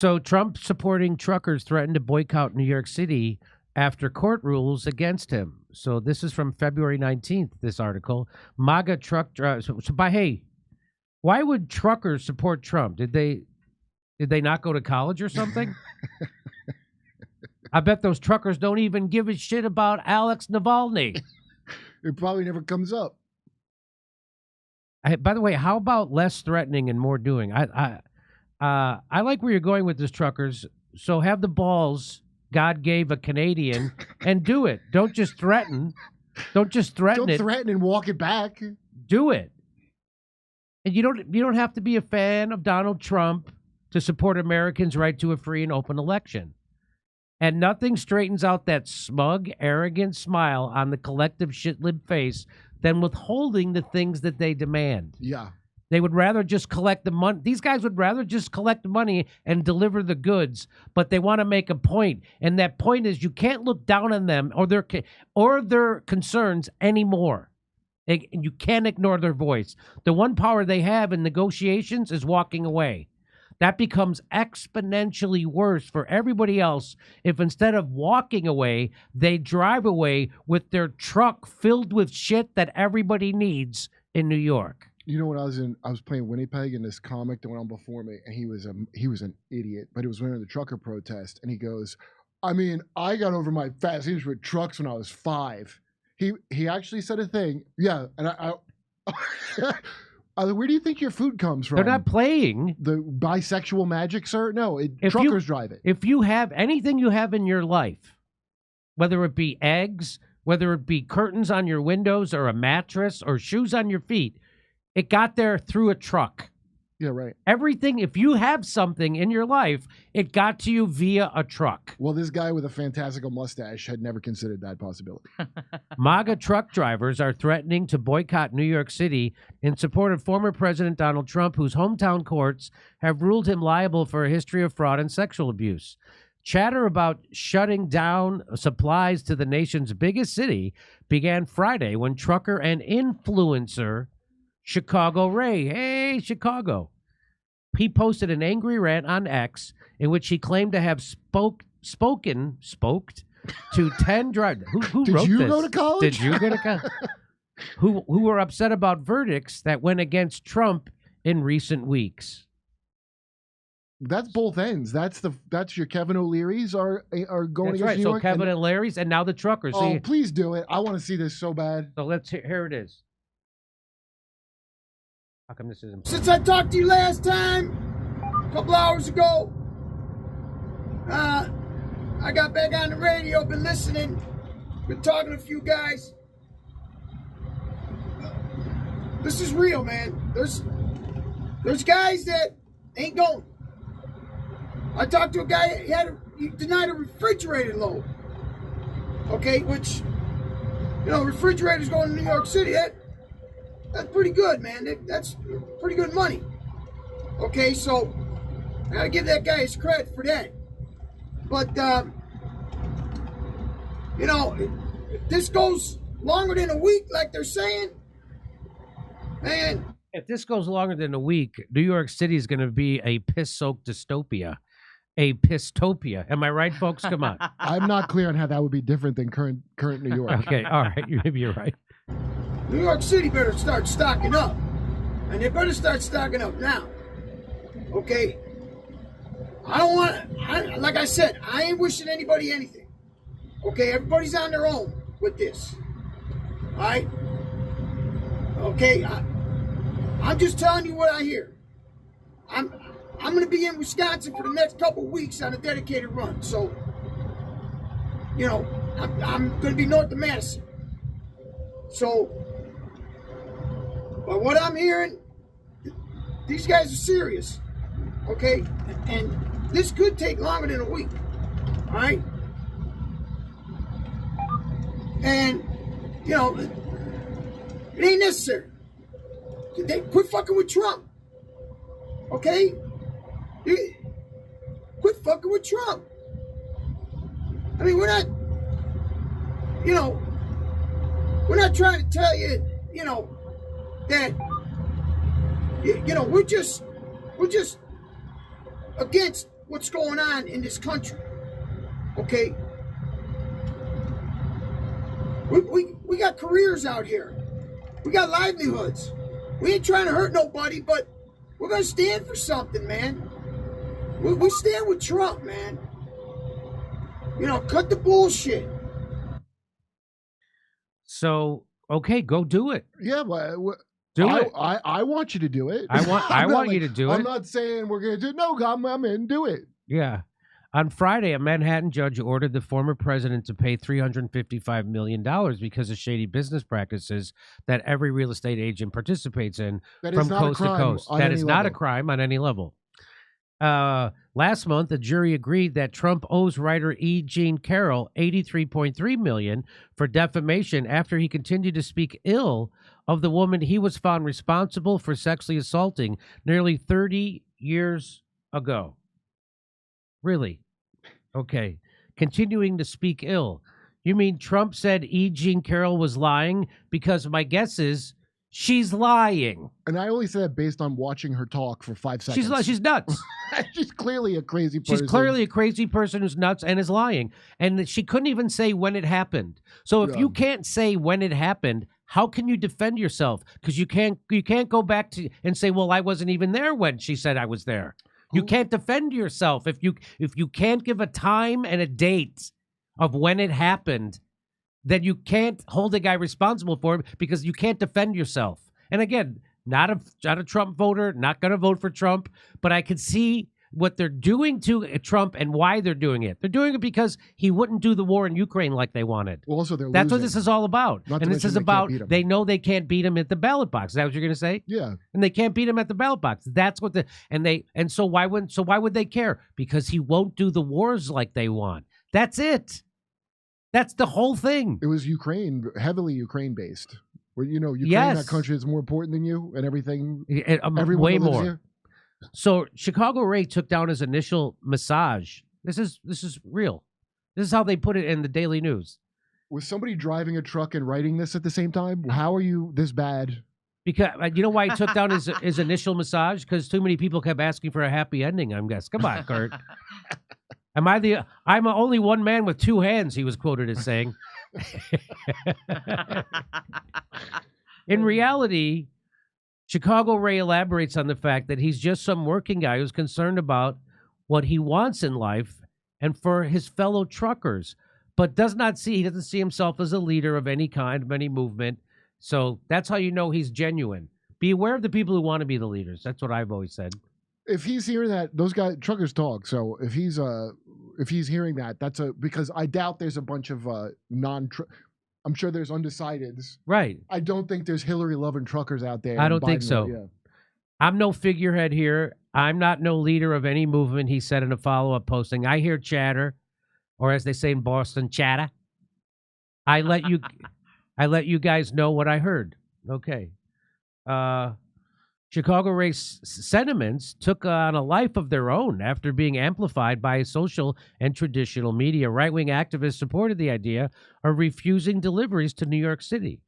So Trump supporting truckers threatened to boycott New York City after court rules against him. So this is from February 19th, this article. MAGA truck drivers. Hey, why would truckers support Trump? Did they not go to college or something? I bet those truckers don't even give a shit about Alex Navalny. It probably never comes up. By the way, how about less threatening and more doing? I like where you're going with this, truckers. So have the balls God gave a Canadian and do it. Don't just threaten. Don't just threaten it. Don't threaten and walk it back. Do it. And you don't have to be a fan of Donald Trump to support Americans' right to a free and open election. And nothing straightens out that smug, arrogant smile on the collective shit-lib face than withholding the things that they demand. Yeah. They would rather just collect the money. These guys would rather just collect the money and deliver the goods, but they want to make a point. And that point is you can't look down on them or their concerns anymore. You can't ignore their voice. The one power they have in negotiations is walking away. That becomes exponentially worse for everybody else if instead of walking away, they drive away with their truck filled with shit that everybody needs in New York. You know, when I was playing Winnipeg, and this comic that went on before me, and he was an idiot, but it was during the trucker protest, and he goes, I mean, I got over my fascination with trucks when I was 5. He actually said a thing, yeah, and I where do you think your food comes from? They're not playing. The bisexual magic, sir? No, truckers drive it. If you have anything you have in your life, whether it be eggs, whether it be curtains on your windows or a mattress or shoes on your feet, it got there through a truck. Yeah, right. Everything, if you have something in your life, it got to you via a truck. Well, this guy with a fantastical mustache had never considered that possibility. MAGA truck drivers are threatening to boycott New York City in support of former President Donald Trump, whose hometown courts have ruled him liable for a history of fraud and sexual abuse. Chatter about shutting down supplies to the nation's biggest city began Friday when trucker and influencer Chicago Ray, hey, Chicago. He posted an angry rant on X in which he claimed to have spoked to 10 drivers. Who Did wrote you this? go to college? Did you go to college? who were upset about verdicts that went against Trump in recent weeks. That's both ends. That's your Kevin O'Leary's are going That's against right. New So York. Kevin and Larry's, and now the truckers. Oh, please do it. I want to see this so bad. So let's here it is. How come this isn't? Since I talked to you last time, a couple hours ago, I got back on the radio, been listening, been talking to a few guys. This is real, man. There's guys that ain't going. I talked to a guy, he denied a refrigerator load. Okay, which, refrigerators going to New York City, that's pretty good, man. That's pretty good money. Okay, so I gotta give that guy his credit for that. But, if this goes longer than a week, like they're saying, man. If this goes longer than a week, New York City is going to be a piss-soaked dystopia. A pistopia. Am I right, folks? Come on. I'm not clear on how that would be different than current New York. Okay, all right. Maybe you're right. New York City better start stocking up. And they better start stocking up now. Okay? Like I said, I ain't wishing anybody anything. Okay? Everybody's on their own with this. All right? Okay? I'm just telling you what I hear. I'm going to be in Wisconsin for the next couple weeks on a dedicated run. So, I'm going to be north of Madison. So, but what I'm hearing, these guys are serious, okay? And this could take longer than a week, all right? And, it ain't necessary. They quit fucking with Trump, okay? Quit fucking with Trump. I mean, we're not trying to tell you, that, we're just against what's going on in this country. Okay? We got careers out here. We got livelihoods. We ain't trying to hurt nobody, but we're going to stand for something, man. We stand with Trump, man. You know, cut the bullshit. So, okay, go do it. Yeah, but Do it. I want you to do it. I want you to do it. I'm not saying we're going to do it. No, I'm in. Do it. Yeah. On Friday, a Manhattan judge ordered the former president to pay $355 million because of shady business practices that every real estate agent participates in from coast to coast. That is not a crime on any level. Last month, a jury agreed that Trump owes writer E. Jean Carroll $83.3 million for defamation after he continued to speak ill of the woman he was found responsible for sexually assaulting nearly 30 years ago. Really? Okay. Continuing to speak ill. You mean Trump said E. Jean Carroll was lying? Because my guess is she's lying. And I only say that based on watching her talk for 5 seconds. She's nuts. She's clearly a crazy person. She's clearly a crazy person who's nuts and is lying. And she couldn't even say when it happened. So if you can't say when it happened, how can you defend yourself? Because you can't go back to and say, well, I wasn't even there when she said I was there. You can't defend yourself if you can't give a time and a date of when it happened. Then you can't hold a guy responsible for it because you can't defend yourself. And again, not a Trump voter, not going to vote for Trump, but I can see what they're doing to Trump and why they're doing it. They're doing it because he wouldn't do the war in Ukraine like they wanted. Well, also That's losing. what this is all about. Not and this is about they know they can't beat him at the ballot box. Is that what you're going to say? Yeah. And they can't beat him at the ballot box. That's what so why would they care? Because he won't do the wars like they want. That's it. That's the whole thing. It was Ukraine, heavily Ukraine based. Where Ukraine, that country is more important than you and everything. Everyone way that lives more. here. So Chicago Ray took down his initial massage. This is real. This is how they put it in the Daily News. Was somebody driving a truck and writing this at the same time? How are you this bad? Because you know why he took down his initial massage? Because too many people kept asking for a happy ending. I'm guessing. Come on, Kurt. I'm only one man with two hands, he was quoted as saying. In reality, Chicago Ray elaborates on the fact that he's just some working guy who's concerned about what he wants in life and for his fellow truckers, but he doesn't see himself as a leader of any kind, of any movement. So that's how you know he's genuine. Be aware of the people who want to be the leaders. That's what I've always said. If he's hearing that, those guys, truckers talk. So if he's hearing that, because I doubt there's a bunch of I'm sure there's undecideds. Right. I don't think there's Hillary loving truckers out there. I don't think so. Yeah. I'm no figurehead here. I'm not no leader of any movement, he said in a follow-up posting. I hear chatter, or as they say in Boston, chatter. I let you guys know what I heard. Okay. Chicago Ray's sentiments took on a life of their own after being amplified by social and traditional media. Right-wing activists supported the idea of refusing deliveries to New York City.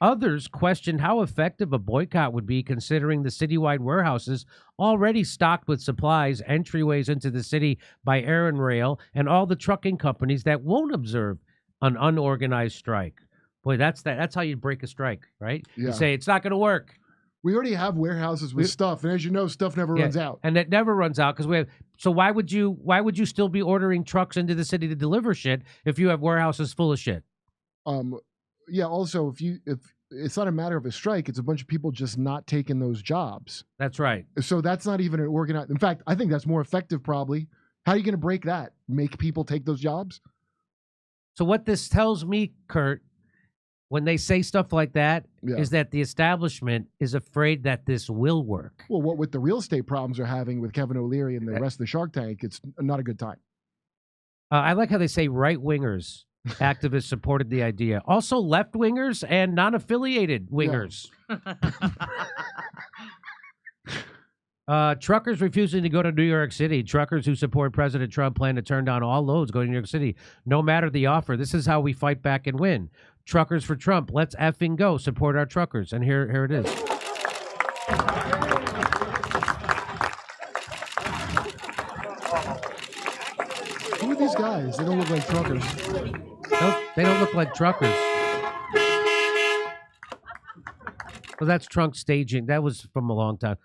Others questioned how effective a boycott would be, considering the citywide warehouses already stocked with supplies, entryways into the city by air and rail, and all the trucking companies that won't observe an unorganized strike. Boy, that's how you break a strike, right? Yeah. You say it's not going to work. We already have warehouses with stuff, and as you know, stuff never runs out. And it never runs out because we have. So why would you still be ordering trucks into the city to deliver shit if you have warehouses full of shit? Yeah. Also, if it's not a matter of a strike, it's a bunch of people just not taking those jobs. That's right. So that's not even an organized. In fact, I think that's more effective. Probably. How are you going to break that? Make people take those jobs? So what this tells me, Kurt, when they say stuff like that, is that the establishment is afraid that this will work. Well, what with the real estate problems they're having with Kevin O'Leary and the rest of the Shark Tank, it's not a good time. I like how they say right-wingers. Activists supported the idea. Also left-wingers and non-affiliated wingers. Truckers refusing to go to New York City. Truckers who support President Trump plan to turn down all loads going to New York City, no matter the offer. This is how we fight back and win. Truckers for Trump. Let's effing go. Support our truckers. And here it is. are these guys? They don't look like truckers. They don't look like truckers. Well, that's trunk staging. That was from a long time.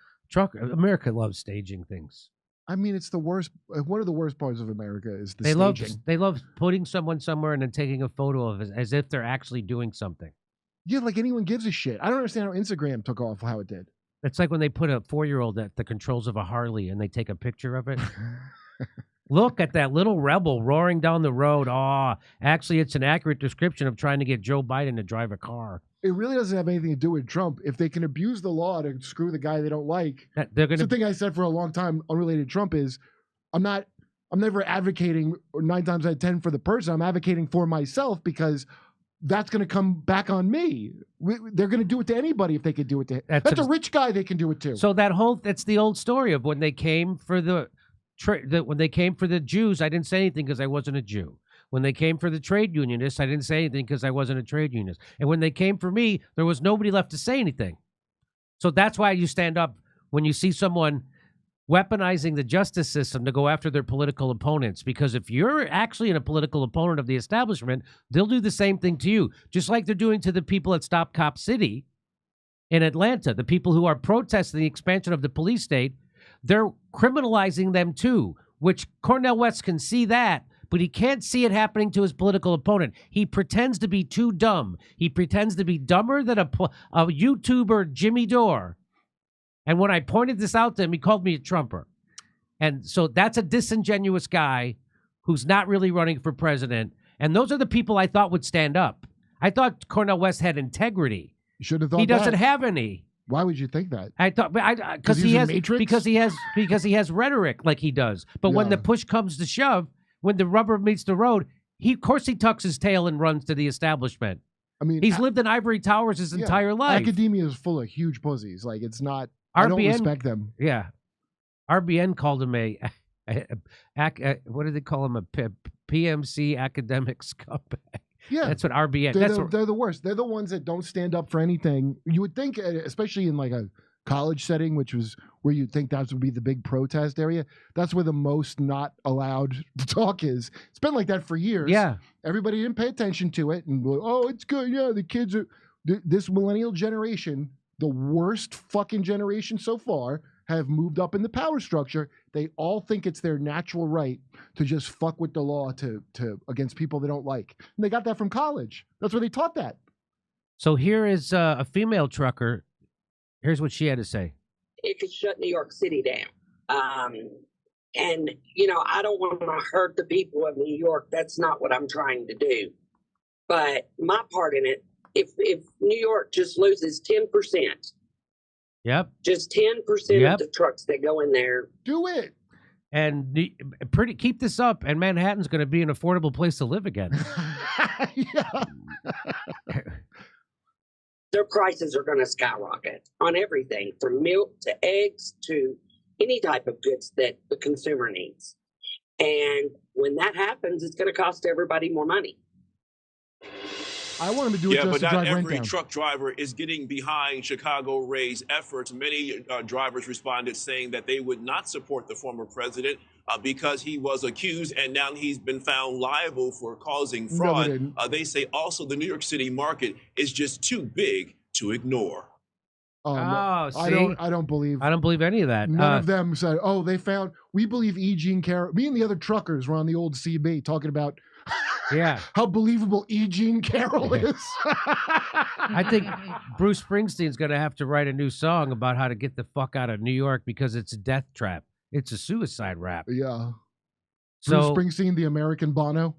America loves staging things. I mean, it's the worst. One of the worst parts of America is the staging. They love putting someone somewhere and then taking a photo of it as if they're actually doing something. Yeah, like anyone gives a shit. I don't understand how Instagram took off how it did. It's like when they put a 4-year-old at the controls of a Harley and they take a picture of it. Look at that little rebel roaring down the road. Oh, actually, it's an accurate description of trying to get Joe Biden to drive a car. It really doesn't have anything to do with Trump. If they can abuse the law to screw the guy they don't like, they're going to. The thing I said for a long time, unrelated to Trump, is I'm never advocating 9 times out of 10 for the person. I'm advocating for myself because that's going to come back on me. They're going to do it to anybody if they could do it to him. That's a rich guy. They can do it to. So that's the old story of when they came for when they came for the Jews. I didn't say anything because I wasn't a Jew. When they came for the trade unionists, I didn't say anything because I wasn't a trade unionist. And when they came for me, there was nobody left to say anything. So that's why you stand up when you see someone weaponizing the justice system to go after their political opponents. Because if you're actually a political opponent of the establishment, they'll do the same thing to you, just like they're doing to the people at Stop Cop City in Atlanta, the people who are protesting the expansion of the police state. They're criminalizing them too, which Cornel West can see that, but he can't see it happening to his political opponent. He pretends to be too dumb. He pretends to be dumber than a YouTuber, Jimmy Dore. And when I pointed this out to him, he called me a Trumper. And so that's a disingenuous guy who's not really running for president. And those are the people I thought would stand up. I thought Cornel West had integrity. You should have thought he doesn't have any. Why would you think that? I thought because he has rhetoric like he does. But when the push comes to shove, when the rubber meets the road, of course he tucks his tail and runs to the establishment. I mean, he's lived in ivory towers his entire life. Academia is full of huge pussies. Like, it's not. I don't respect them. Yeah, RBN called him what did they call him? A PMC academic scumbag. Yeah, that's what RBN. They're the worst. They're the ones that don't stand up for anything. You would think, especially in like a college setting, which was where you'd think that would be the big protest area. That's where the most not allowed to talk is. It's been like that for years. Yeah, everybody didn't pay attention to it, and oh, it's good. Yeah, the kids are this millennial generation, the worst fucking generation so far, have moved up in the power structure. They all think it's their natural right to just fuck with the law to against people they don't like. And they got that from college. That's where they taught that. So here is a female trucker. Here's what she had to say. It could shut New York City down. And, I don't want to hurt the people of New York. That's not what I'm trying to do. But my part in it, if New York just loses 10%, yep, just 10% of the trucks that go in there, do it. And keep this up, and Manhattan's going to be an affordable place to live again. Yeah. Their prices are going to skyrocket on everything from milk to eggs to any type of goods that the consumer needs. And when that happens, it's going to cost everybody more money. I want him to do it just but to not drive rent every down. truck driver is getting behind Chicago Ray's efforts. Many drivers responded saying that they would not support the former president because he was accused and now he's been found liable for causing fraud. No, they say also the New York City market is just too big to ignore. See? I don't believe any of that. None of them said, we believe E. Jean Carroll. Me and the other truckers were on the old CB talking about how believable E. Jean Carroll is. I think Bruce Springsteen's going to have to write a new song about how to get the fuck out of New York because it's a death trap. It's a suicide rap. Yeah. So Bruce Springsteen, the American Bono.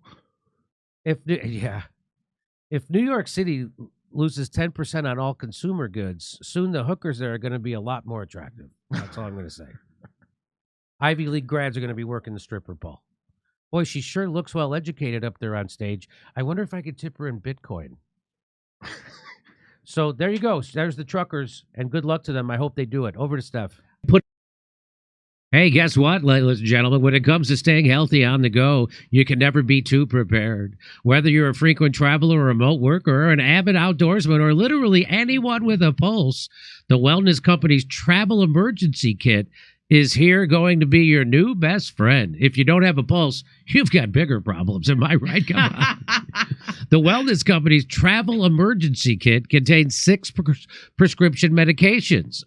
If New York City loses 10% on all consumer goods, soon the hookers there are going to be a lot more attractive. That's all I'm going to say. Ivy League grads are going to be working the stripper pole. Boy, she sure looks well educated up there on stage. I wonder if I could tip her in Bitcoin. So there you go. There's the truckers, and good luck to them. I hope they do it. Over to Steph. Hey, guess what, ladies and gentlemen? When it comes to staying healthy on the go, you can never be too prepared. Whether you're a frequent traveler, a remote worker, or an avid outdoorsman, or literally anyone with a pulse, the wellness company's travel emergency kit is here going to be your new best friend. If you don't have a pulse, you've got bigger problems. Am I right? Come on. The wellness company's travel emergency kit contains 6 prescription medications,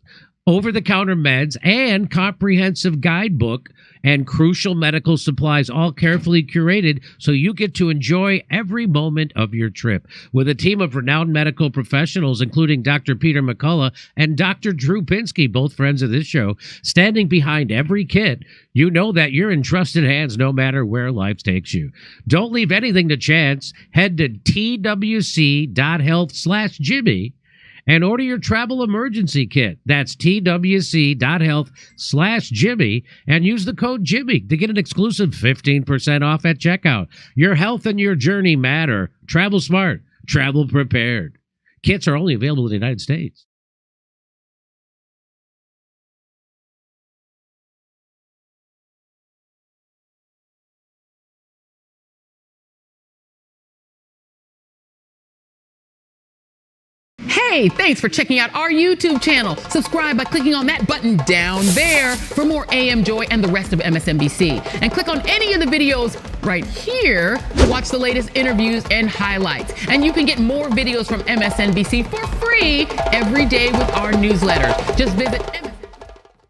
over-the-counter meds, and comprehensive guidebook and crucial medical supplies, all carefully curated so you get to enjoy every moment of your trip. With a team of renowned medical professionals, including Dr. Peter McCullough and Dr. Drew Pinsky, both friends of this show, standing behind every kit, you know that you're in trusted hands no matter where life takes you. Don't leave anything to chance. Head to twc.health/Jimmy and order your travel emergency kit. That's twc.health/Jimmy and use the code Jimmy to get an exclusive 15% off at checkout. Your health and your journey matter. Travel smart. Travel prepared. Kits are only available in the United States. Hey, thanks for checking out our YouTube channel. Subscribe by clicking on that button down there for more AM Joy and the rest of MSNBC. And click on any of the videos right here to watch the latest interviews and highlights. And you can get more videos from MSNBC for free every day with our newsletter. Just visit